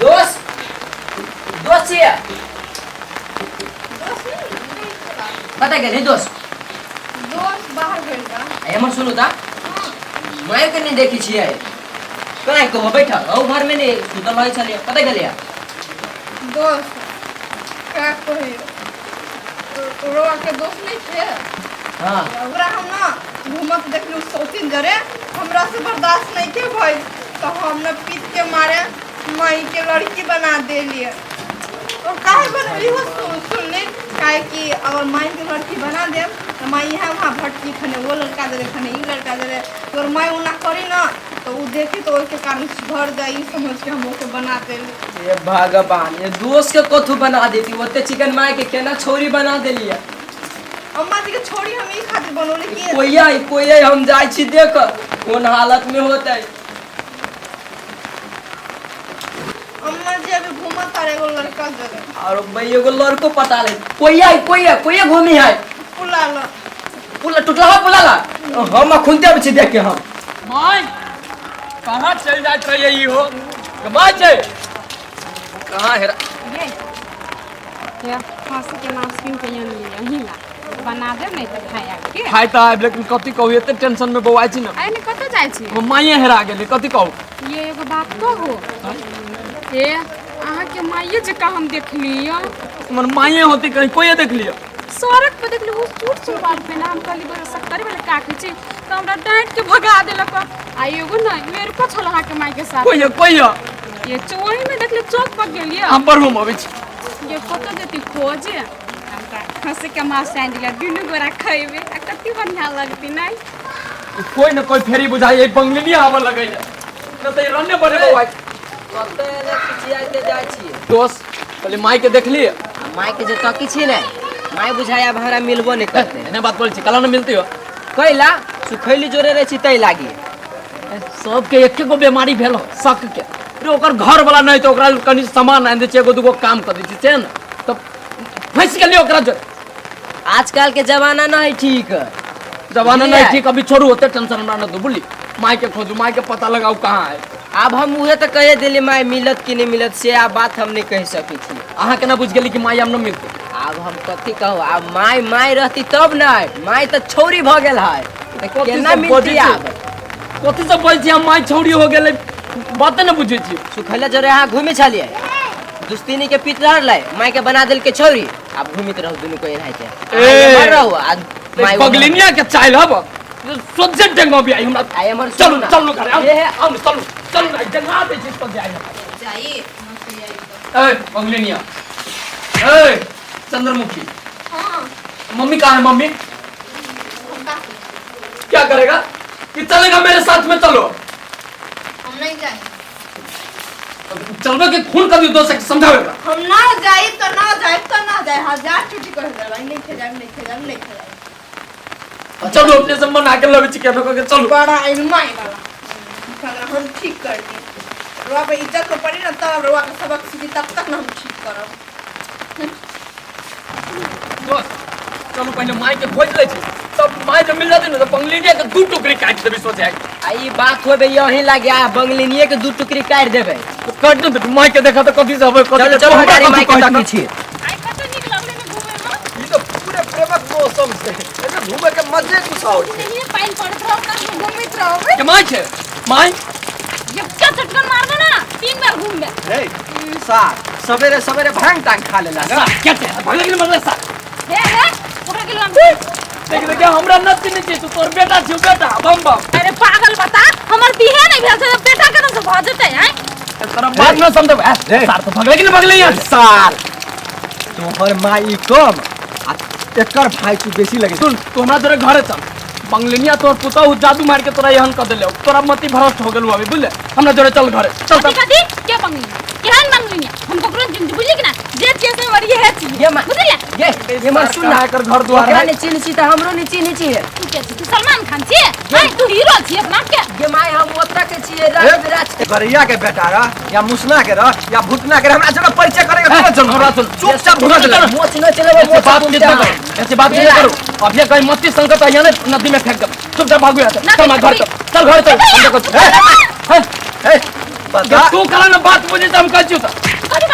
दोस्त दोस्त छियै कतऽ गेली दोस्त बाहर गइल बा। हमर सुनू ता माय के नहीं देखी छियै कहाँ को बैठल ओ घर में नहीं सुतल रहे छलियै कतऽ गेलियै दोस्त क्या कही रोआ के दोस्त नहीं थे। हाँ ओकरा हम ना घूमत देखलू सौतीन जरे हमरा से बर्दाश्त नहीं के भाई तो हमने पीट के मारे माई के लड़की बना देलिए। और काहे बनली हो सुनली काहे कि अगर माई के लड़की बना दे तो माई यहाँ वहाँ भटकी खने वो लड़का दे खने ई लड़का दे तो माई उना करी ना तो वो देखे तो उसके कारण घर जाई समझ के हम ओके बना देली। ये भगवान ये दोस्त के कथु बना देती ओते चिकन माय के केना छोरी बना देलियै अम्मा जी के छोड़ी हम ई खातिर बनौली कि कोई हम जाय छी देख कोन हालत में होतै। अम्मा जी अभी घूमत तारे एगो लड़का जरे और भाई एगो लड़को पता ले कोई घूमी है पुलाला पुला टुटला पुलाला हम खुनते छी देख के हम माय कहाँ चल जात रही है हो कमाई छै कहां है ये फांसी के नाम सुन के यही ला बना दे नहीं तो खाया के खाइ त आब लेकिन कथि कहू एते टेंशन में बौआइ छी न आइने कत जाय छी हम माये हेरा गेली कथि कहू ये एगो बात कहू ए अहाँ के माये जका हम देखलियो हमर माये होती कहीं कोई देख लियो सड़क पे देखली वो सूट सलवार पहना हम कहली बड़ा सक्कर वाला काकी छी तो हमरा डांट के भगा देलक आ एगो नहीं मेरे को छल अहाँ के माई के साथ कोई ये चोरी में देखले चौक पर गेलिए हम पर हम अबै छी ये फोटो देती खोजे हमरा खसे के मास सैंडल दुनु गोरा खइबे आ कति बढ़िया लगती नहीं कोई न कोई फेरी बुझाई बंगलिनी आवे लगै न त रन्ने बड़े बौआइ कते ले किछियाते जाय छी दोस्त पहले माई के देखली माय के जे तकी छी ने माय बुझाया भाड़ा मिलबो नहीं करते एने बात बोल छी कला न मिलती हो कैला सुखैली जोरे रहे छी तै लागी सबके एके गो बीमारी भेल शक के रे ओकर घर वाला नहीं तो ओकरा कनी सामान आन दे छै एगो दुगो काम कर दै छै न तो फंस गेली ओकरा जो आजकल के जमाना नहीं ठीक जमाना नहीं ठीक अभी छोड़ू होते टेंशन हमरा न दो बुली माई के खोजू माई के पता लगाऊ कहां है अब हम उहे तो कहे दिली माय मिलत कि नहीं मिलत से आ बात हम नहीं कह सकी छी अहाँ केना बुझ गेली कि माई हम न मिलते अब हम कथी कहू अब माय रहती तब नहीं माय तो छोरी भ गेल है तो केना मिलती अब कथि से बोल छी हम माई छौड़ी हो गेलै बात न बुझै छी सुखैला जरे यहाँ घूमे छलिए दुस्तीनी के पीट रहलै माय के बना देल के छोरी अब घूमित रहू दुनु कोई रह के मर रहू आज माय पगलिनिया के चाइल हब सोचे डेंगो भी आई हमरा आई हमर चलू चलू करे हम चलू ना डेंगा दे चीज पर जाई जाई ए पगलिनिया ए चंद्रमुखी हां मम्मी कहाँ है मम्मी क्या करेगा कि चलेगा मेरे साथ में चलो हम नहीं जाए चलबे के खून कर दियो दोस्त के समझावेगा हम ना जाए तो ना जाए हजार छुट्टी कर दे नहीं थे जाए चलो अपने से मन आके लबे चिकन के चलो बड़ा इनमाई वाला खाना हम ठीक कर दी रोआ पे इज्जत को पड़ी ना तब रोआ का सबक सीखी तब तक ना हम ठीक करब दोस्त चलो पहले माई के खोज ले छी तब माई जब मिल जाती ना तो बंगलिनिया के दू टुकड़ी काट देबे सोचे आई बात होबे यही लागे आ बंगलिनिए के दू टुकड़ी काट देबे तो काट दे माई के देखा तो कथि से हबे चलो चलो हमारी माई के तकी छी आई कत निक लगले में घूमे में ई तो पूरे प्रेमक मौसम से ऐसे घूमे के मजे कुछ और नहीं पाइन पड़त रहो कर घूमित रहो के माई छे माई ये क्या चटकन मार दो ना 3 बार घूम ले रे सार सवेरे सवेरे भांग टांग खा लेला क्या थे भगले के मतलब सा हे पकड़ के लाम देख क्या हमरा नत नहीं छी तू तोर बेटा छी बेटा बम अरे पागल बता हमर बिहे नहीं भेल से बेटा के न से भ जते हैं तेरा बात न समझ सार तो भगले के भगले यार सार तोहर माई कम आ एकर भाई तू बेसी लगे सुन तू हमरा तोरे घरे चल बंगलिनिया तोर पुता जादू मार के तोरा यहन कर देले तोरा मति भ्रष्ट हो गेलु अभी बुझले हमरा जोरे चल घरे चल कथी क्या बंगली केहन बंगली हम ककरो जिंदगी बुझली कि ना जे केसे मरी है ये मा बुझले ये मत सुन ना कर घर द्वार ओकरा ने चिन्ह छी त हमरो ने चिन्ह छी तू के छी तू सलमान खान छी हां तू हीरो छी अपना के ये माय हम ओतरा के छी राज गरिया के बेटा रा या मुसना के रा या भूतना के हमरा जरा परिचय करेगा तो चल हमरा चल चुपचाप भगा दे मोच न चलेबो मोच बात कितना करो ऐसे बात नहीं करो अब ये कहीं मत संकट आया ना नदी में फेंक दो चुपचाप भागो यहाँ से चल मार घर चल घर चल बता तू कला ना बात मुझे तो हम कह चुका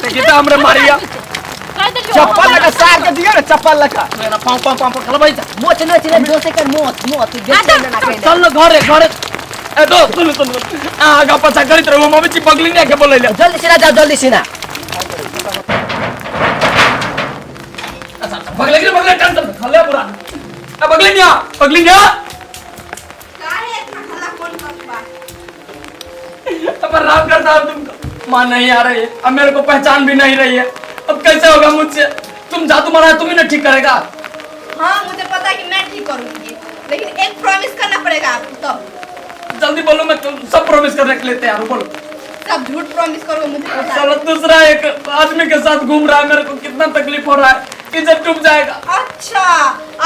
देखिए तो हमरे मारिया चप्पल लगा सार के दिया ना चप्पल लगा मेरा पांव पांव पांव खला भाई मोच न चले जोर से कर मोच देख ना कहीं चल ना घरे घरे ए दो सुन आगा पछा करित रहो मम्मी ची पगली ने के बोले ले जल्दी से ना जाओ जल्दी से ना पगले टेंशन खले पूरा ए पगली न्या काहे इतना हल्ला कौन करता? अब राम करता हूं तुमको मां नहीं आ रही है अब मेरे को पहचान भी नहीं रही है अब कैसे होगा मुझसे तुम जादू मारा तुम ही ना ठीक करेगा हाँ मुझे पता है कि मैं ठीक करूंगी, लेकिन एक प्रॉमिस करना पड़ेगा आपको तब। जल्दी बोलो मैं सब प्रॉमिस करने के लिए तैयार हूं बोलो सब झूठ प्रॉमिस करोगे मुझे पता है। साला दूसरा एक आदमी के साथ घूम रहा है मेरे को कितना तकलीफ हो रहा है इज्जत डूब जाएगा अच्छा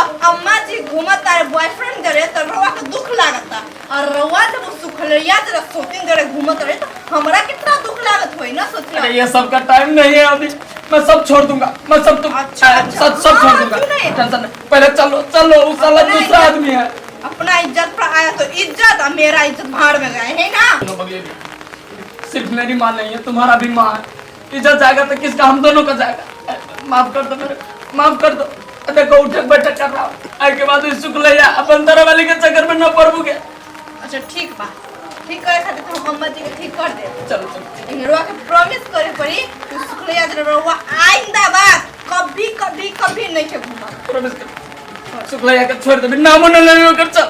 अब अम्मा जी घूमत तारे बॉयफ्रेंड करे तो रवा को दुख लागता और रवा जब वो सुखलिया जरा शॉपिंग करे घूमत रहे तो हमरा कितना दुख लागत होई ना सोचिए। अरे ये सब का टाइम नहीं है अभी मैं सब छोड़ दूंगा मैं सब तुम अच्छा, अच्छा। सब छोड़ हाँ, दूंगा क्यों नहीं? टेंशन नहीं पहले चलो वो साला अपना दूसरा इज्जत- आदमी है अपना इज्जत पर आया तो इज्जत और मेरा इज्जत भाड़ में गए है ना। सुनो बगले भी, सिर्फ मेरी माँ नहीं है तुम्हारा भी माँ है इज्जत जाएगा तो किसका हम दोनों का जाएगा माफ कर दो मेरे माफ कर दो देखो उठक बैठक कर रहा हूँ आए के बाद शुक्लैया अपन तरह वाले के चक्कर में न पड़ोगे अच्छा ठीक बा ठीक करे खातिर तो हम अम्मा जी के ठीक कर दे। चलो चलो लेकिन रवा के प्रॉमिस करे पड़ी कि शुक्लिया जब रवा आइंदा बात कभी कभी कभी नहीं के घूमा। प्रॉमिस कर शुक्लैया का छोड़ दे नामो न लेने कर चल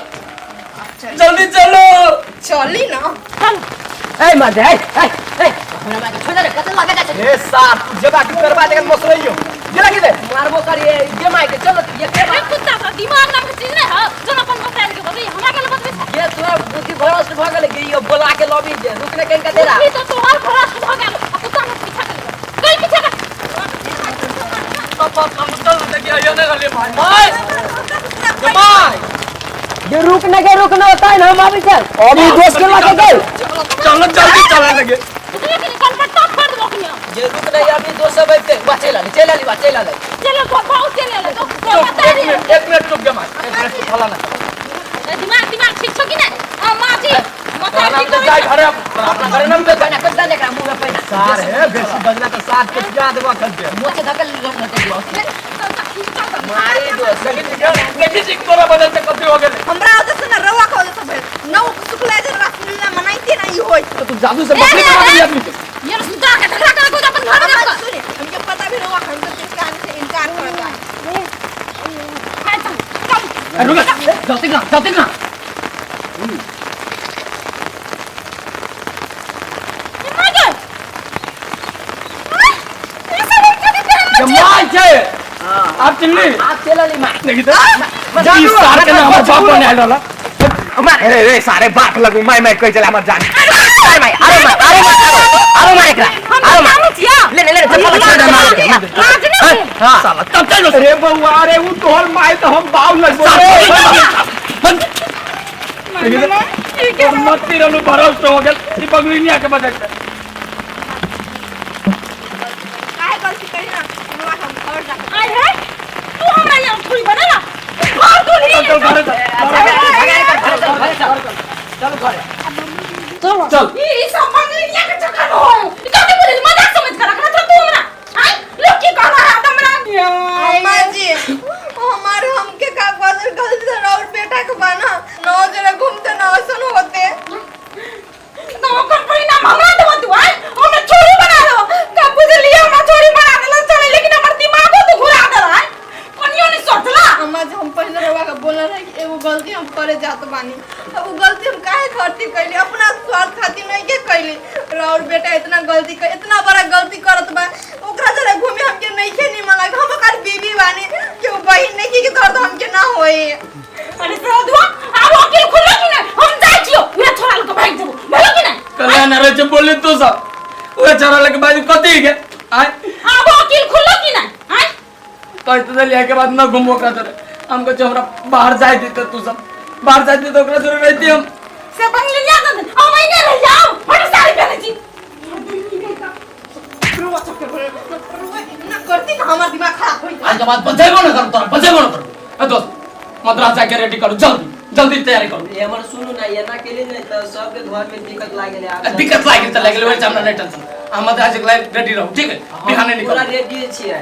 अच्छा जल्दी चलो चली ना। ए मर दे ए हमरा मां के छोड़ दे कतल लगा जा ए सार तू जब आके करवा देगा मसलइयो ये लगी दे मारबो करिए ये माई के चलो ये के अरे कुत्ता का दिमाग नाम के चीज नहीं है चल अपन बताए के बताइए हमरा के बतबे ये तोरा बुद्धि भरोसे भगल गिरियो बोला के लॉबी दे रुकने कहीं का दे रहा ये तो तोहार भरोसे हो गया कुत्ता मत पीछा कर गई पीछा कर पापा हम चल देखिए ये ना गले भाई भाई ये रुकना होता है ना हम अभी चल अभी दोस्त के लगे गए चलो जल्दी चला लगे इतने के कन्फर्ट कर दो कि ये रुकना है अभी दोस्त सब बैठते चला ले चलो बहुत चले ले तो बता रही है एक मिनट चुप गया एक मिनट चुप हला ना दिमाग ठीक छ कि नहीं अम्मा जी खाना मतलब तो जाए घरे अपना घरे नम पे बना कर देने का मुंह में पहना सार है बेसी बजना तो साथ के क्या देवा कर दे मोचे धकल न दे मारी दो लेकिन जी तोरा बदल से कथि हो गेले हमरा वजह से ना रवा का वजह से भेल नौ शुक्लिया जब रसगुल्ला मनाइते ना ई होई। तू जादू से बकरी बना दिया आदमी के ये सुता के धक्का को अपन घर में कर सुनिए हमके पता भी रवा हम तो कहानी से इनकार करता है। रुक जाते ना जमाई छे आप चिल्ली आप चला ली मार देखी तो जादू सार के ना हमर बाप बने आइल वाला अरे रे सारे बाप लगू मैं कह चला मत जान अरे मार एकरा अरे मार ले चप्पल छोड़ दे मार हां साला तब चलो अरे बउआ अरे वो तोहर माय तो हम बाव लगबो और मत तिरनु भरोसा हो गेल ई पगली निया के बदल काहे गलती करी ना रवा हम और जा आई है तू हमरा यहाँ थोड़ी बना ना और तू नहीं चल घरे चलो घरे चल ये सब मंगलिया के चक्कर में हो तो नहीं बोले मजाक समझ कर रखना तू हमरा आई लोग की कह रहा है हमरा अम्मा जी हमारे हमके का गलती से और बेटा के बना नौ जने घूमते ना ऐसा होते तो ओकर परिणाम हमरा देबो तू आई हमरा छोरी बना दो का बुझ लिया हमरा छोरी बना देला चले लेकिन हमर दिमागो तो घुरा देला है कनियो नहीं सोचला अम्मा जी हम पहले रवा का बोलना रहे कि एगो गलती हम करे जात बानी तो वो गलती हम काहे करती कैली अपना स्वार्थ खातिर नहीं के कैली और बेटा इतना गलती कर इतना बड़ा गलती करत बा ओकरा जरा घूमे हमके नहीं के निमन लगे हम ओकर बीबी बानी कि वो बहिन नहीं की दर्द हमके ना होए। अरे सौदवा अब वकील खुलो कि नहीं हम जाई छियो पूरा छोड़ा को भाई देबो बोलो कि नहीं कल्याण रे जे बोले तू सब ओए चरा लगे बाजू कथि के आय अब वकील खुलो कि नहीं आई तो इतना लिया के बाद ना घूमो का तरह हमको जो हमरा बाहर जाए देते तू सब बाहर जाते तो ओकरा जरूर रहती हम से बंगलिया दे ओ महीने रह जाओ हट सारी पहने छी रवा चक्कर रवा इतना करती ना हमार दिमाग खराब होई। आज के बाद बजेबो ना करो तोरा बजेबो ना करो ए दोस्त मद्रास जाके रेडी करो जल्दी जल्दी तैयारी करो ये हमर सुनू ना ये ना केले नहीं तो सबके घर में दिक्कत लागले दिक्कत लागे त लागले वही हमरा नहीं टेंशन हम आज रेडी रहो ठीक है बिहाने निकल पूरा रेडी छियै